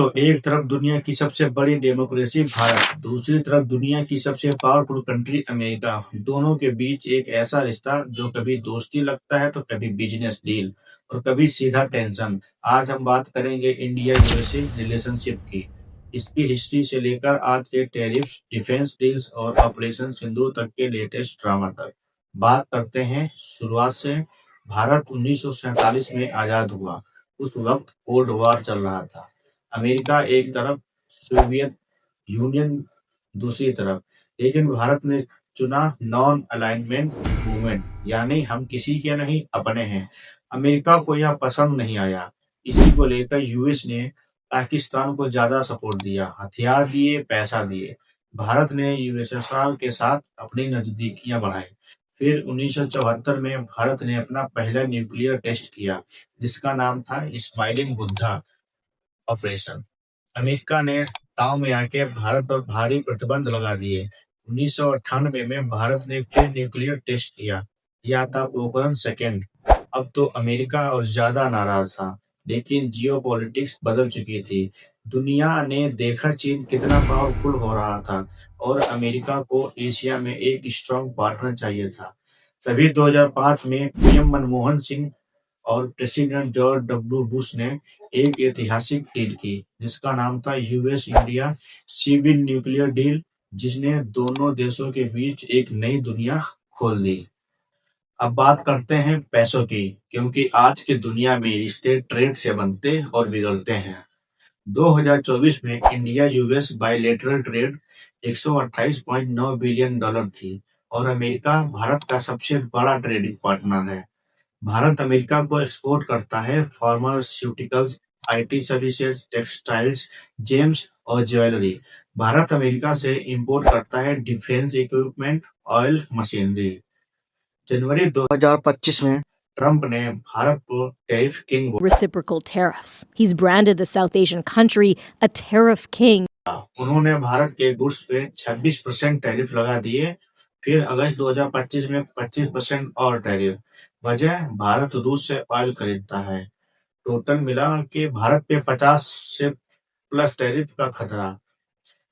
तो एक तरफ दुनिया की सबसे बड़ी डेमोक्रेसी भारत, दूसरी तरफ दुनिया की सबसे पावरफुल कंट्री अमेरिका। दोनों के बीच एक ऐसा रिश्ता जो कभी दोस्ती लगता है तो कभी बिजनेस डील और कभी सीधा टेंशन। आज हम बात करेंगे इंडिया यूएसए रिलेशनशिप की, इसकी हिस्ट्री से लेकर आज के टैरिफ्स, डिफेंस डील्स और ऑपरेशन सिंदूर तक के लेटेस्ट ड्रामा तक। बात करते हैं शुरुआत से। भारत 1947 में आजाद हुआ। उस वक्त कोल्ड वॉर चल रहा था। अमेरिका एक तरफ, सोवियत यूनियन दूसरी तरफ। लेकिन भारत ने चुना नॉन अलाइनमेंट मूवमेंट, यानी हम किसी के नहीं अपने हैं। अमेरिका को यह पसंद नहीं आया। इसी को लेकर यूएस ने पाकिस्तान को ज्यादा सपोर्ट दिया, हथियार दिए, पैसा दिए। भारत ने यूएसएसआर के साथ अपनी नजदीकियां बढ़ाई। फिर 1974 में भारत ने अपना पहला न्यूक्लियर टेस्ट किया, जिसका नाम था स्माइलिंग बुद्धा ऑपरेशन। अमेरिका ने ताव में आके भारत पर भारी प्रतिबंध लगा दिए। 1998 में भारत ने फिर न्यूक्लियर टेस्ट किया। यह था पोखरण सेकेंड। अब तो अमेरिका और ज्यादा नाराज था, लेकिन जियोपॉलिटिक्स बदल चुकी थी। दुनिया ने देखा चीन कितना पावरफुल हो रहा था और अमेरिका को एशिया में एक स्ट्रांग पार्टनर चाहिए था। तभी 2005 में पीएम मनमोहन सिंह और प्रेसिडेंट जॉर्ज डब्ल्यू बुश ने एक ऐतिहासिक डील की, जिसका नाम था US India civil nuclear deal, जिसने दोनों देशों के बीच एक नई दुनिया खोल दी। अब बात करते हैं पैसों की, क्योंकि आज की दुनिया में रिश्ते ट्रेड से बनते और बिगड़ते हैं। 2024 में India US bilateral trade 128.9 billion dollar थी और अमेरिका भारत का सबसे बड़ा ट्रेडिंग पार्टनर है। भारत अमेरिका को एक्सपोर्ट करता है pharmaceuticals, IT services, textiles, James और ज्वेलरी। भारत अमेरिका से इंपोर्ट करता है डिफेंस इक्विपमेंट, ऑयल, मशीनरी। जनवरी 2025 में ट्रंप ने भारत को tariff king reciprocal tariffs. He's branded the South Asian country a tariff king. उन्होंने भारत के गुड्स पे 26% टैरिफ लगा दिए। फिर अगस्त 2025 में 25% और टैरिफ। वजह, भारत रूस से ऑयल खरीदता है। टोटल मिला के भारत पे 50 से प्लस टैरिफ का खतरा।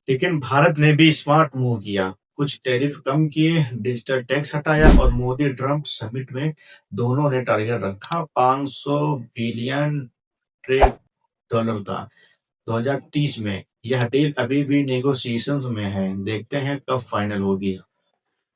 लेकिन भारत ने भी स्मार्ट मूव किया, कुछ टैरिफ कम किए, डिजिटल टैक्स हटाया और मोदी ट्रंप समिट में दोनों ने टारगेट रखा 500 बिलियन ट्रेड डॉलर का 2030 में। यह डील अभी भी नेगोशिएशंस में है, देखते हैं कब फाइनल होगी।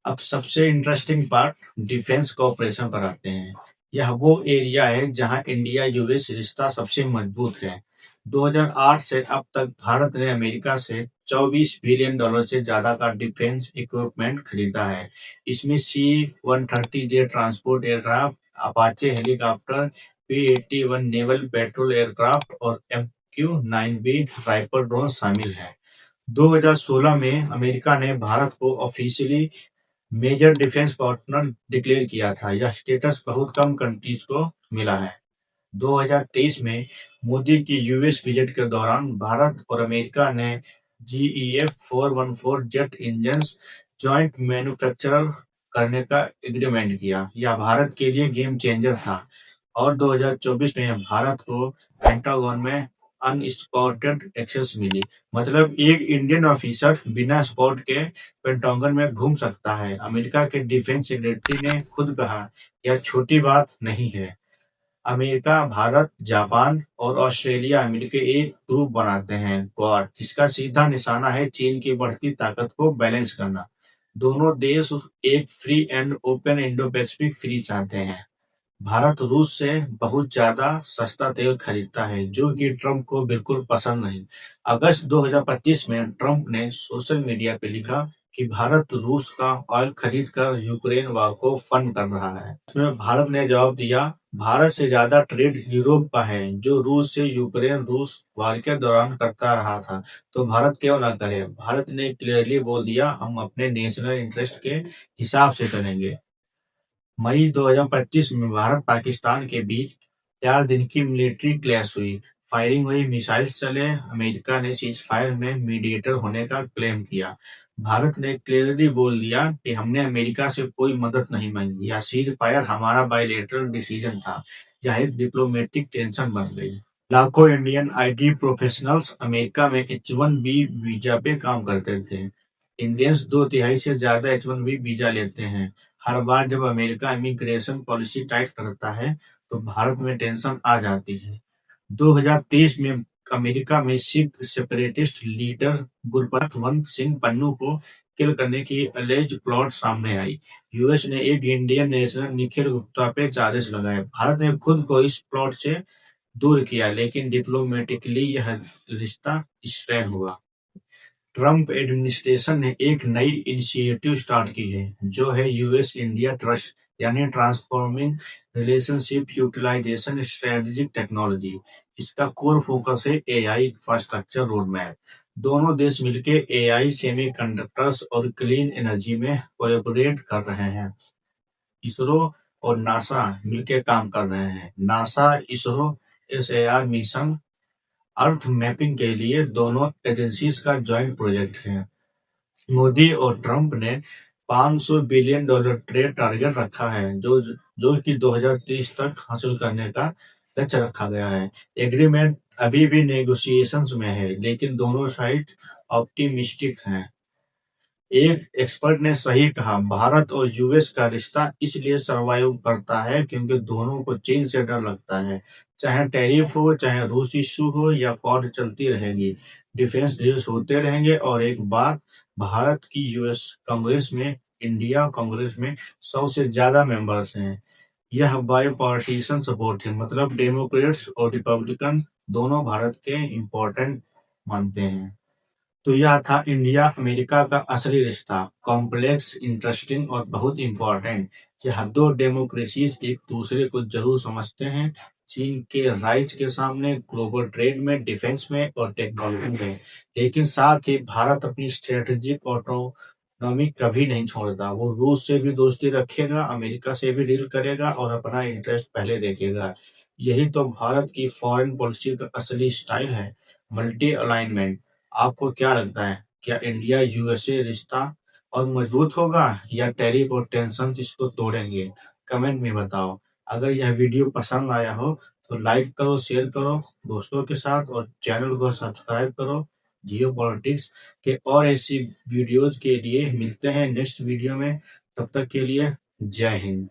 अब सबसे इंटरेस्टिंग पार्ट डिफेंस कोऑपरेशन पर आते हैं। यह वो एरिया है जहां इंडिया यूएस रिश्ता सबसे मजबूत है। 2008 से अब तक भारत ने अमेरिका से 24 बिलियन डॉलर से ज्यादा का डिफेंस इक्विपमेंट खरीदा है। इसमें C-130J transport aircraft, Apache helicopter, P-81 naval petrol aircraft और MQ-9B राइफल ड्रोन शामिल है। 2016 में अमेरिका ने भारत को officially major defence partner declare किया था। यह स्टेटस बहुत कम कंट्रीज को मिला है। 2023 में मोदी की यूएस विजिट के दौरान भारत और अमेरिका ने GEF 414 jet engines joint manufacturer करने का एग्रीमेंट किया। यह भारत के लिए गेम चेंजर था। और 2024 में भारत को पेंटागन में अनस्कॉटेड एक्सेस मिली, मतलब एक इंडियन ऑफिसर बिना स्कॉट के पेंटागन में घूम सकता है। अमेरिका के डिफेंस सेक्रेटरी ने खुद कहा, यह छोटी बात नहीं है। अमेरिका, भारत, जापान और ऑस्ट्रेलिया मिलकर एक ग्रुप बनाते हैं क्वाड, जिसका सीधा निशाना है चीन की बढ़ती ताकत को बैलेंस करना। दोनों देश एक free and open Indo Pacific free चाहते हैं। भारत रूस से बहुत ज्यादा सस्ता तेल खरीदता है, जो कि ट्रंप को बिल्कुल पसंद नहीं। अगस्त 2025 में ट्रंप ने सोशल मीडिया पे लिखा कि भारत रूस का ऑयल खरीद कर यूक्रेन वार को फंड कर रहा है। इसमें भारत ने जवाब दिया, भारत से ज्यादा ट्रेड यूरोप का है, जो रूस से यूक्रेन रूस वार के दौरान करता रहा था, तो भारत क्यों ना करे। भारत ने क्लियरली बोल दिया, हम अपने नेशनल इंटरेस्ट के हिसाब से चलेंगे। मई 2025 में भारत पाकिस्तान के बीच 4 दिन की मिलिट्री क्लैश हुई, फायरिंग हुई, मिसाइल्स चले। अमेरिका ने सीजफायर में मीडिएटर होने का क्लेम किया। भारत ने क्लियरली बोल दिया कि हमने अमेरिका से कोई मदद नहीं मांगी, यह सीजफायर हमारा बायलैटरल डिसीजन था। यह एक डिप्लोमेटिक टेंशन बन गई। लाखों इंडियन आईटी प्रोफेशनल्स अमेरिका में H-1B वीजा पे काम करते थे। इंडियंस 2/3 से ज्यादा H-1B वीजा लेते हैं। हर बार जब अमेरिका इमिग्रेशन पॉलिसी टाइट करता है तो भारत में टेंशन आ जाती है। 2023 में अमेरिका में सिख सेपरेटिस्ट लीडर गुरबख्श सिंह पन्नू को किल करने की अलेज्ड प्लॉट सामने आई। यूएस ने एक इंडियन नेशनल निखिल गुप्ता पे चार्जेस लगाए। भारत ने खुद को इस प्लॉट से दूर किया, लेकिन डिप्लोमेटिकली यह रिश्ता स्ट्रेन हुआ। ट्रंप एडमिनिस्ट्रेशन ने एक नई इनिशिएटिव स्टार्ट की है, जो है यूएस इंडिया ट्रस्ट, यानी transforming relationship utilisation strategic technology. इसका कोर फोकस है एआई इंफ्रास्ट्रक्चर रोडमैप। दोनों देश मिलकर एआई, सेमीकंडक्टर्स और क्लीन एनर्जी में कोलैबोरेट कर रहे हैं। इसरो और नासा मिलकर काम कर रहे हैं। नासा इसरो एसएआर मिशन अर्थ मैपिंग के लिए दोनों एजेंसीज का जॉइंट प्रोजेक्ट है। मोदी और ट्रंप ने $500 बिलियन ट्रेड टारगेट रखा है, जो कि 2030 तक हासिल करने का लक्ष्य रखा गया है। एग्रीमेंट अभी भी नेगोशिएशंस में है, लेकिन दोनों साइड ऑप्टिमिस्टिक हैं। एक एक्सपर्ट ने सही कहा, भारत और यूएस का रिश्ता इसलिए सरवाइव करता है क्योंकि दोनों को चीन से डर लगता है। चाहे टैरिफ हो, चाहे रूस इश्यू हो या वॉर चलती रहेगी, डिफेंस डील्स होते रहेंगे। और एक बात, भारत की यूएस कांग्रेस में, इंडिया कांग्रेस में 100 से ज्यादा मेंबर्स हैं। यह बायपार्टीसन सपोर्ट है, मतलब डेमोक्रेट्स और रिपब्लिकन दोनों भारत के इम्पोर्टेंट मानते हैं। तो यह था इंडिया अमेरिका का असली रिश्ता, कॉम्प्लेक्स, इंटरेस्टिंग और बहुत इम्पोर्टेंट। यहाँ दो डेमोक्रेसीज एक दूसरे को जरूर समझते हैं, चीन के राइट के सामने, ग्लोबल ट्रेड में, डिफेंस में और टेक्नोलॉजी में। लेकिन साथ ही भारत अपनी स्ट्रेटेजिक ऑटोनॉमी कभी नहीं छोड़ता। वो रूस से भी दोस्ती रखेगा, अमेरिका से भी डील करेगा और अपना इंटरेस्ट पहले देखेगा। यही तो भारत की फॉरेन पॉलिसी का असली स्टाइल है, मल्टी अलाइनमेंट। आपको क्या लगता है, क्या इंडिया यूएसए रिश्ता और मजबूत होगा या टैरिफ और टेंशन इसको तोड़ेंगे? कमेंट में बताओ। अगर यह वीडियो पसंद आया हो तो लाइक करो, शेयर करो दोस्तों के साथ और चैनल को सब्सक्राइब करो। जियो पॉलिटिक्स के और ऐसी वीडियोज के लिए मिलते हैं नेक्स्ट वीडियो में। तब तक के लिए जय हिंद।